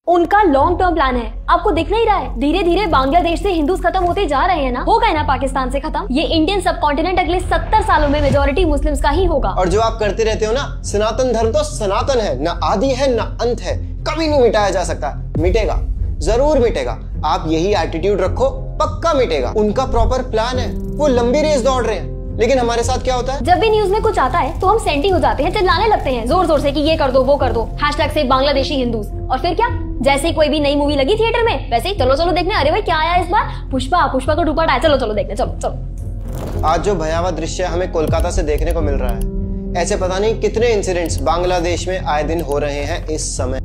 उनका long term plan है, आपको दिख नहीं रहा है? धीरे धीरे बांग्लादेश से हिंदूज खत्म होते जा रहे हैं ना, हो गए ना पाकिस्तान से खत्म। ये इंडियन सब कॉन्टिनेंट अगले 70 सालों में मेजोरिटी मुस्लिम्स का ही होगा। और जो आप करते रहते हो ना, सनातन धर्म तो सनातन है, ना आदि है ना अंत है, कभी नहीं मिटाया जा सकता। मिटेगा, जरूर मिटेगा। आप यही एटीट्यूड रखो, पक्का मिटेगा। उनका प्रॉपर प्लान है, वो लंबी रेस दौड़ रहे हैं। लेकिन हमारे साथ क्या होता है, जब भी न्यूज में कुछ आता है तो हम सेंटी हो जाते हैं, चिल्लाने लगते हैं जोर जोर से कि ये कर दो वो कर दो, हैशटैग से बांग्लादेशी हिंदूज। और फिर क्या, जैसे ही कोई भी नई मूवी लगी थिएटर में वैसे ही चलो चलो देखने, अरे भाई क्या आया इस बार, पुष्पा का दुपट्टा आया, चलो चलो देखने, चलो चलो। आज जो भयावह दृश्य हमें कोलकाता से देखने को मिल रहा है, ऐसे पता नहीं कितने इंसिडेंट्स बांग्लादेश में आए दिन हो रहे हैं इस समय।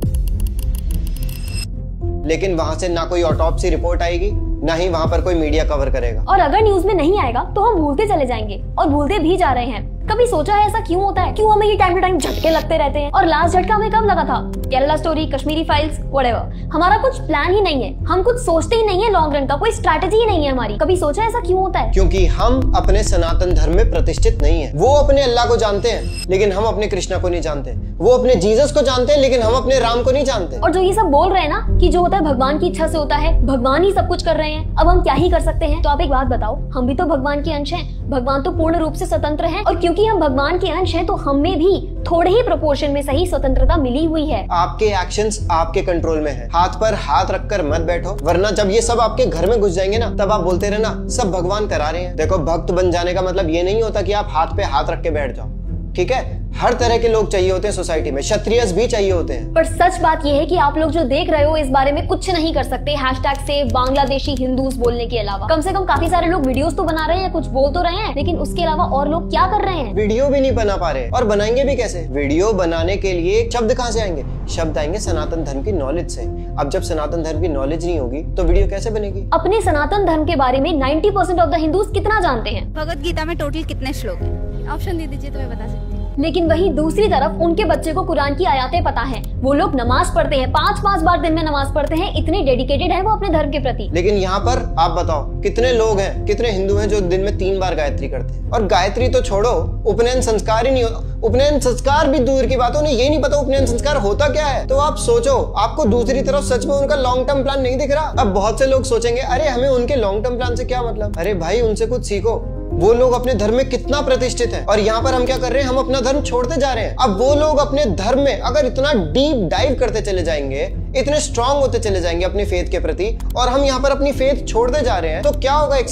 लेकिन वहां से ना कोई ऑटोप्सी रिपोर्ट आएगी, ना ही वहां पर कोई मीडिया कवर करेगा। और अगर न्यूज में नहीं आएगा तो हम भूलते चले जाएंगे, और भूलते भी जा रहे हैं। कभी सोचा है ऐसा क्यों होता है? क्यों हमें ये टाइम टू टाइम झटके लगते रहते हैं? और लास्ट झटका हमें कब लगा था? Kerala story, Kashmiri files, whatever. हमारा कुछ प्लान ही नहीं है, हम कुछ सोचते ही नहीं है लॉन्ग रन का, कोई स्ट्रैटेजी ही नहीं है हमारी। कभी सोचा ऐसा क्यों होता है? क्योंकि हम अपने सनातन धर्म में प्रतिष्ठित नहीं है। वो अपने अल्लाह को जानते हैं लेकिन हम अपने कृष्णा को नहीं जानते। वो अपने जीसस को जानते हैं लेकिन हम अपने राम को नहीं जानते। और जो ये सब बोल रहे हैं ना कि जो होता है भगवान की इच्छा से होता है, भगवान ही सब कुछ कर रहे हैं, अब हम क्या ही कर सकते हैं? तो आप एक बात बताओ, हम भी तो भगवान के अंश हैं। भगवान तो पूर्ण रूप से स्वतंत्र हैं, और क्योंकि हम भगवान के अंश हैं तो हमें भी थोड़े ही प्रोपोर्शन में सही स्वतंत्रता मिली हुई है। आपके एक्शंस आपके कंट्रोल में है। हाथ पर हाथ रखकर मत बैठो, वरना जब ये सब आपके घर में घुस जाएंगे ना, तब आप बोलते रहना सब भगवान करा रहे हैं। देखो, भक्त बन जाने का मतलब ये नहीं होता कि आप हाथ पे हाथ रख के बैठ जाओ, ठीक है? हर तरह के लोग चाहिए होते हैं सोसाइटी में, क्षत्रियस भी चाहिए होते हैं। पर सच बात यह है कि आप लोग जो देख रहे हो इस बारे में कुछ नहीं कर सकते हैशटैग से बांग्लादेशी हिंदूज बोलने के अलावा। कम से कम काफी सारे लोग वीडियोस तो बना रहे हैं, कुछ बोल तो रहे हैं, लेकिन उसके अलावा और लोग क्या कर रहे हैं? वीडियो भी नहीं बना पा रहे, और बनाएंगे भी कैसे? वीडियो बनाने के लिए शब्द कहाँ से आएंगे? शब्द आएंगे सनातन धर्म की नॉलेज से। अब जब सनातन धर्म की नॉलेज नहीं होगी तो वीडियो कैसे बनेगी? अपने सनातन धर्म के बारे में 90% ऑफ द हिंदूज कितना जानते हैं? भगवत गीता में टोटल कितने श्लोक हैं? ऑप्शन दे दीजिए तो मैं बता सकती हूँ। लेकिन वहीं दूसरी तरफ उनके बच्चे को कुरान की आयतें पता है, वो लोग नमाज पढ़ते हैं, 5-5 बार दिन में नमाज पढ़ते हैं, इतने डेडिकेटेड हैं वो अपने धर्म के प्रति। लेकिन यहाँ पर आप बताओ, कितने लोग हैं, कितने हिंदू हैं जो दिन में 3 बार गायत्री करते हैं? और गायत्री तो छोड़ो, उपनयन संस्कार ही नहीं होता। उपनयन संस्कार भी दूर की बात है, उन्हें ये नहीं पता उपनयन संस्कार होता क्या है। तो आप सोचो, आपको दूसरी तरफ सच में उनका लॉन्ग टर्म प्लान नहीं दिख रहा। अब बहुत से लोग सोचेंगे, अरे हमें उनके लॉन्ग टर्म प्लान से क्या मतलब? अरे भाई, उनसे कुछ सीखो। वो लोग अपने धर्म में कितना प्रतिष्ठित है, और यहाँ पर हम क्या कर रहे हैं? हम अपना धर्म छोड़ते जा रहे हैं। अब वो लोग अपने धर्म में अगर इतना डीप डाइव करते चले जाएंगे, इतने स्ट्रांग होते चले जाएंगे अपनी फेथ के प्रति, और हम यहाँ पर अपनी फेथ छोड़ते जा रहे हैं, तो क्या होगा? एक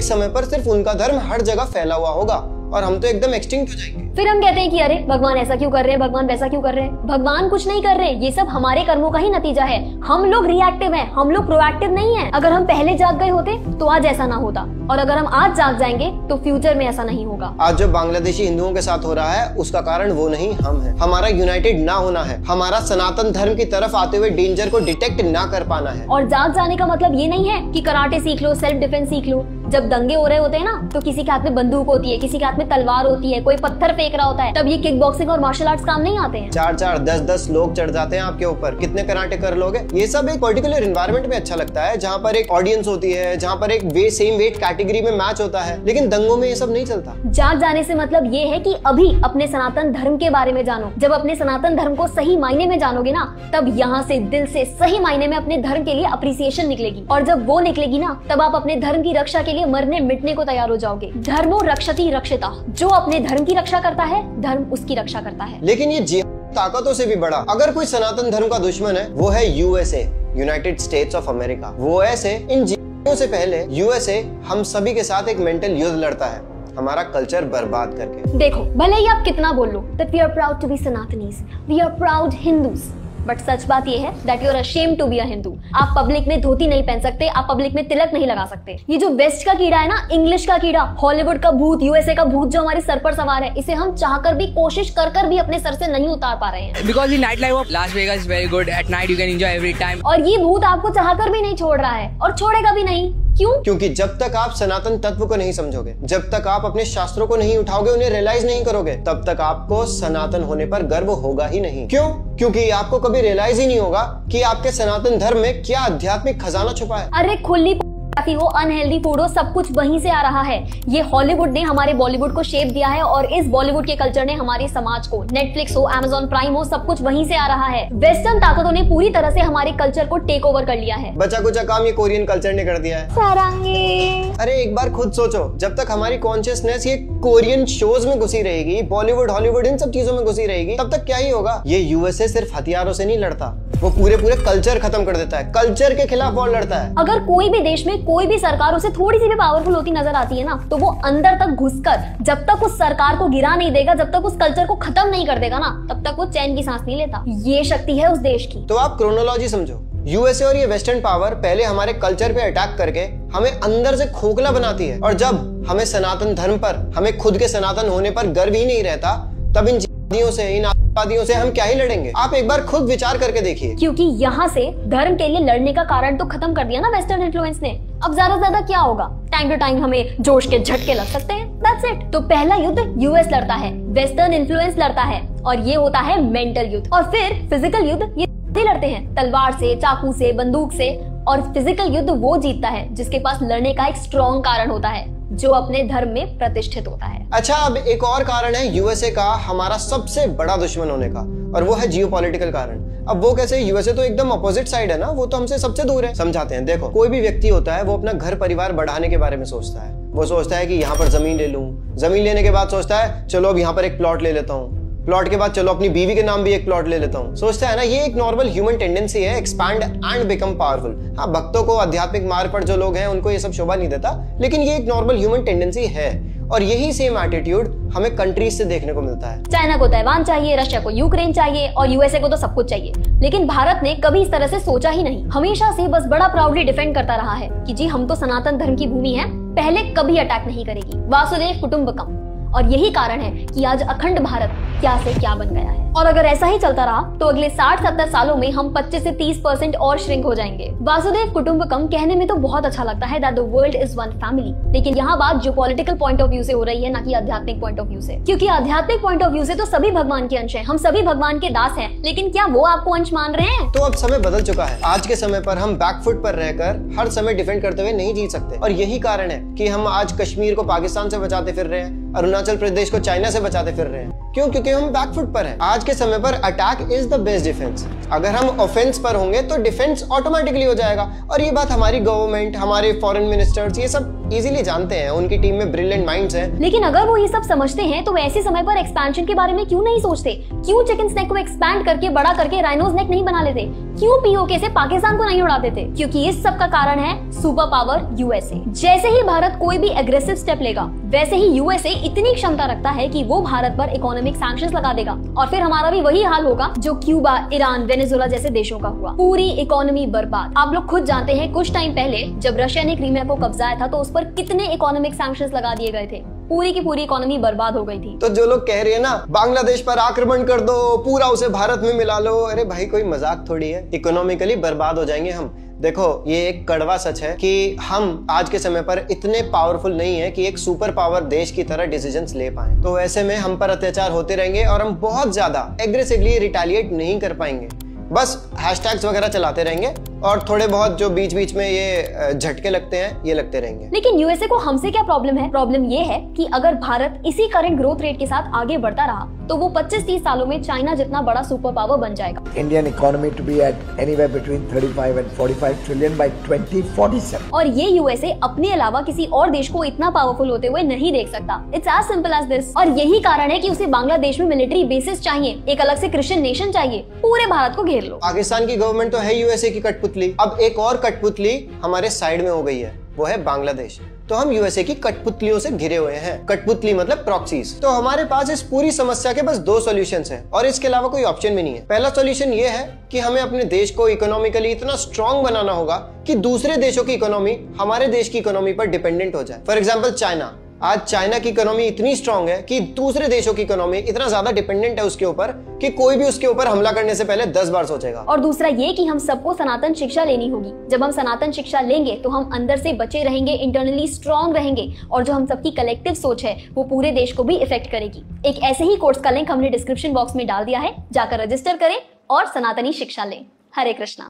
समय पर सिर्फ उनका धर्म हर जगह फैला हुआ होगा और हम तो एकदम एक्सटिंक्ट हो जाएंगे। फिर हम कहते हैं कि अरे भगवान ऐसा क्यों कर रहे हैं, भगवान वैसा क्यों कर रहे हैं? भगवान कुछ नहीं कर रहे, ये सब हमारे कर्मों का ही नतीजा है। हम लोग रिएक्टिव हैं, हम लोग प्रोएक्टिव नहीं है। अगर हम पहले जाग गए होते तो आज ऐसा ना होता, और अगर हम आज जाग जाएंगे तो फ्यूचर में ऐसा नहीं होगा। आज जो बांग्लादेशी हिंदुओं के साथ हो रहा है, उसका कारण वो नहीं, हम हैं। हमारा यूनाइटेड ना होना है, हमारा सनातन धर्म की तरफ आते हुए डेंजर को डिटेक्ट ना कर पाना है। और जाग जाने का मतलब ये नहीं है कि कराटे सीख लो, सेल्फ डिफेंस सीख लो। जब दंगे हो रहे होते हैं ना, तो किसी के हाथ में बंदूक होती है, किसी के हाथ में तलवार होती है, कोई पत्थर फेंक रहा होता है, तब ये किक बॉक्सिंग और मार्शल आर्ट्स काम नहीं आते हैं। 4-4, 10-10 लोग चढ़ जाते हैं आपके ऊपर, कितने कराटे कर लोगे? ये सब एक पर्टिकुलर एनवायरनमेंट में अच्छा लगता है, जहाँ पर एक ऑडियंस होती है, जहाँ पर एक सेम वेट कैटेगरी में मैच होता है। लेकिन दंगों में ये सब नहीं चलता। जाग जाने से मतलब ये है कि अभी अपने सनातन धर्म के बारे में जानो। जब अपने सनातन धर्म को सही मायने में जानोगे ना, तब यहाँ से दिल से सही मायने में अपने धर्म के लिए अप्रिसिएशन निकलेगी, और जब वो निकलेगी ना, तब आप अपने धर्म की रक्षा के लिए मरने मिटने को तैयार हो जाओगे। धर्मो रक्षति रक्षिता, जो अपने धर्म की रक्षा करता है, धर्म उसकी रक्षा करता है। लेकिन ये ताकतों से भी बड़ा अगर कोई सनातन धर्म का दुश्मन है, वो है USA, United states of America. वो ऐसे इन से पहले यूएसए हम सभी के साथ एक मेंटल युद्ध लड़ता है, हमारा कल्चर बर्बाद करके। देखो, भले ही आप कितना बोल लो that we are proud to be Sanatanis, we are proud Hindus, but सच बात ये है that you are ashamed to be a Hindu। आप पब्लिक में धोती नहीं पहन सकते, आप पब्लिक में तिलक नहीं लगा सकते। ये जो वेस्ट का कीड़ा है ना, इंग्लिश का कीड़ा, हॉलीवुड का भूत, यूएसए का भूत जो हमारे सर पर सवार है, इसे हम चाहकर भी, कोशिश कर भी अपने सर से नहीं उतार पा रहे हैं। Because the nightlife of Las Vegas is very good. At night you can enjoy every time. और ये भूत आपको चाहकर भी नहीं छोड़ रहा है, और छोड़ेगा भी नहीं। क्यों? क्योंकि जब तक आप सनातन तत्व को नहीं समझोगे, जब तक आप अपने शास्त्रों को नहीं उठाओगे, उन्हें रियलाइज नहीं करोगे, तब तक आपको सनातन होने पर गर्व होगा ही नहीं। क्यों? क्योंकि आपको कभी रियलाइज ही नहीं होगा कि आपके सनातन धर्म में क्या आध्यात्मिक खजाना छुपा है। अरे खुली हो, अनहेल्दी फूड हो, सब कुछ वहीं से आ रहा है। ये हॉलीवुड ने हमारे बॉलीवुड को शेप दिया है और इस बॉलीवुड के कल्चर ने हमारे समाज को, नेटफ्लिक्स हो, अमेज़न प्राइम हो, सब कुछ वहीं से आ रहा है। वेस्टर्न ताकतों ने पूरी तरह से हमारे कल्चर को टेक ओवर कर लिया है। बचा कुचा काम ये कोरियन कल्चर ने कर दिया है। सारंगी। अरे एक बार खुद सोचो, जब तक हमारी कॉन्शियसनेस ये कोरियन शोज में घुसी रहेगी, बॉलीवुड हॉलीवुड इन सब चीजों में घुसी रहेगी, तब तक क्या ही होगा। ये यूएसए सिर्फ हथियारों से नहीं लड़ता, वो पूरे कल्चर खत्म कर देता है, कल्चर के खिलाफ वॉर लड़ता है। अगर कोई भी देश में कोई भी सरकार उसे थोड़ी सी भी पावरफुल होती नजर आती है ना, तो वो अंदर तक घुसकर जब तक उस सरकार को गिरा नहीं देगा, जब तक उस कल्चर को खत्म नहीं कर देगा ना, तब तक वो चैन की सांस नहीं लेता। ये शक्ति है उस देश की। तो आप क्रोनोलॉजी समझो, यूएसए और ये वेस्टर्न पावर पहले हमारे कल्चर पे अटैक करके हमें अंदर से खोखला बनाती है, और जब हमें सनातन धर्म पर, हमें खुद के सनातन होने पर गर्व ही नहीं रहता, तब इन जिहादियों से, इन आतंकवादियों से हम क्या ही लड़ेंगे। आप एक बार खुद विचार करके देखिए। क्योंकि यहाँ से धर्म के लिए लड़ने का कारण तो खत्म कर दिया ना वेस्टर्न इन्फ्लुएंस ने। अब ज्यादा क्या होगा, टाइम टू टाइम हमें जोश के झटके लग सकते हैं, दैट्स इट। तो पहला युद्ध यूएस लड़ता है, वेस्टर्न इन्फ्लुएंस लड़ता है, और ये होता है मेंटल युद्ध। और फिर फिजिकल युद्ध ये लड़ते हैं तलवार से, चाकू से, बंदूक से। और फिजिकल युद्ध वो जीतता है जिसके पास लड़ने का एक स्ट्रॉन्ग कारण होता है, जो अपने धर्म में प्रतिष्ठित होता है। अच्छा, अब एक और कारण है यूएसए का हमारा सबसे बड़ा दुश्मन होने का, और वो है जियोपॉलिटिकल कारण। अब वो कैसे? यूएसए तो एकदम अपोजिट साइड है ना, वो तो हमसे सबसे दूर है। समझाते हैं, देखो, कोई भी व्यक्ति होता है वो अपना घर परिवार बढ़ाने के बारे में सोचता है। वो सोचता है कि यहाँ पर जमीन ले लूं, जमीन लेने के बाद सोचता है चलो अब यहाँ पर एक प्लॉट ले लेता हूँ, प्लॉट के बाद चलो अपनी बीवी के नाम भी एक प्लॉट ले लेता हूँ। सोचता है ना, ये एक नॉर्मल ह्यूमन टेंडेंसी है, एक्सपैंड एंड बिकम पावरफुल। हाँ, भक्तों को, आध्यात्मिक मार्ग पर जो लोग हैं उनको ये सब शोभा नहीं देता, लेकिन ये एक नॉर्मल ह्यूमन टेंडेंसी है। और यही सेम एटीट्यूड हमें कंट्रीज से देखने को मिलता है। चाइना को ताइवान चाहिए, रशिया को यूक्रेन चाहिए, और यूएसए को तो सब कुछ चाहिए। लेकिन भारत ने कभी इस तरह से सोचा ही नहीं, हमेशा से बस बड़ा प्राउडली डिफेंड करता रहा है कि जी हम तो सनातन धर्म की भूमि है, पहले कभी अटैक नहीं करेगी। वासुदेव कुटुंबकम। और यही कारण है कि आज अखंड भारत क्या से क्या बन गया है। और अगर ऐसा ही चलता रहा तो अगले 60-70 सालों में हम 25 से 30% और श्रिंक हो जाएंगे। वासुदेव कुटुंबकम कहने में तो बहुत अच्छा लगता है, that the world is one family, लेकिन यहाँ बात जो पॉलिटिकल पॉइंट ऑफ व्यू से हो रही है, ना कि आध्यात्मिक पॉइंट ऑफ व्यू से। क्योंकि आध्यात्मिक पॉइंट ऑफ व्यू से तो सभी भगवान के अंश हैं, हम सभी भगवान के दास हैं, लेकिन क्या वो आपको अंश मान रहे हैं? तो अब समय बदल चुका है। आज के समय पर हम बैकफुट पर रहकर हर समय डिफेंड करते हुए नहीं जी सकते, और यही कारण है कि हम आज कश्मीर को पाकिस्तान से बचाते फिर रहे हैं, अरुणाचल प्रदेश को चाइना से बचाते फिर रहे हैं। क्यों? क्योंकि हम बैकफुट पर हैं। आज के समय पर attack is the best defence. अगर हम ऑफेंस पर होंगे तो डिफेंस ऑटोमेटिकली हो जाएगा, और ये बात हमारी गवर्नमेंट, हमारे फॉरेन मिनिस्टर्स ये सब इजीली जानते हैं, उनकी टीम में ब्रिलियंट माइंड्स हैं। लेकिन अगर वो ये सब समझते हैं तो ऐसे समय पर एक्सपेंशन के बारे में क्यों नहीं सोचते? क्यों चिकन नेक को एक्सपैंड करके बड़ा करके राइनोज नेक नहीं बना लेते? क्यों पीओके से पाकिस्तान को नहीं उड़ा देते? क्योंकि इस सब का कारण है सुपर पावर यूएसए। जैसे ही भारत कोई भी एग्रेसिव स्टेप लेगा, वैसे ही यूएसए इतनी क्षमता रखता है कि वो भारत पर इकोनॉमिक सैंक्शंस लगा देगा, और फिर हमारा भी वही हाल होगा जो क्यूबा, ईरान, वेनेजुएला जैसे देशों का हुआ। पूरी इकोनॉमी बर्बाद। आप लोग खुद जानते हैं, कुछ टाइम पहले जब रशिया ने क्रीमिया को कब्जाया था तो उस पर कितने इकोनॉमिक सैंक्शंस लगा दिए गए थे। पूरी की पूरी इकोनॉमी बर्बाद हो गई थी। तो जो लोग कह रहे हैं ना, बांग्लादेश पर आक्रमण कर दो, पूरा उसे भारत में मिला लो, अरे भाई कोई मजाक थोड़ी है। इकोनॉमिकली बर्बाद हो जाएंगे हम। देखो, ये एक कड़वा सच है कि हम आज के समय पर इतने पावरफुल नहीं है कि एक सुपर पावर देश की तरह डिसीजंस ले पाएं। तो ऐसे में हम पर अत्याचार होते रहेंगे और हम बहुत ज्यादा एग्रेसिवली रिटेलिएट नहीं कर पाएंगे। बस हैशटैग्स वगैरह चलाते रहेंगे और थोड़े बहुत जो बीच बीच में ये झटके लगते हैं, ये लगते रहेंगे। लेकिन यूएसए को हमसे क्या प्रॉब्लम है? प्रॉब्लम ये है कि अगर भारत इसी करंट ग्रोथ रेट के साथ आगे बढ़ता रहा तो वो 25-30 सालों में चाइना जितना बड़ा सुपर पावर बन जाएगा। Indian economy to be at anywhere between 35 and 45 trillion by 2047। और ये यूएसए अपने अलावा किसी और देश को इतना पावरफुल होते हुए नहीं देख सकता। It's as simple as this. और यही कारण है कि उसे बांग्लादेश में मिलिट्री बेसिस चाहिए, एक अलग से क्रिश्चियन नेशन चाहिए, पूरे भारत को घेर लो। पाकिस्तान की गवर्नमेंट तो है यूएसए की कठपुतली, अब एक और कठपुतली हमारे साइड में हो गई है, वो है बांग्लादेश। तो हम यूएसए की कठपुतलियों से घिरे हुए हैं। कठपुतली मतलब प्रॉक्सीज। तो हमारे पास इस पूरी समस्या के बस 2 सॉल्यूशंस हैं और इसके अलावा कोई ऑप्शन भी नहीं है। पहला सॉल्यूशन ये है कि हमें अपने देश को इकोनॉमिकली इतना स्ट्रांग बनाना होगा कि दूसरे देशों की इकोनॉमी हमारे देश की इकोनॉमी पर डिपेंडेंट हो जाए। For example China. आज चाइना की इकोनॉमी इतनी स्ट्रांग है कि दूसरे देशों की इकोनॉमी इतना ज्यादा डिपेंडेंट है उसके ऊपर कि कोई भी उसके ऊपर हमला करने से पहले 10 बार सोचेगा। और दूसरा ये कि हम सबको सनातन शिक्षा लेनी होगी। जब हम सनातन शिक्षा लेंगे तो हम अंदर से बचे रहेंगे, इंटरनली स्ट्रांग रहेंगे, और जो हम सबकी कलेक्टिव सोच है वो पूरे देश को भी इफेक्ट करेगी। एक ऐसे ही कोर्स का लिंक हमने डिस्क्रिप्शन बॉक्स में डाल दिया है, जाकर रजिस्टर करें और सनातनी शिक्षा लें। हरे कृष्णा।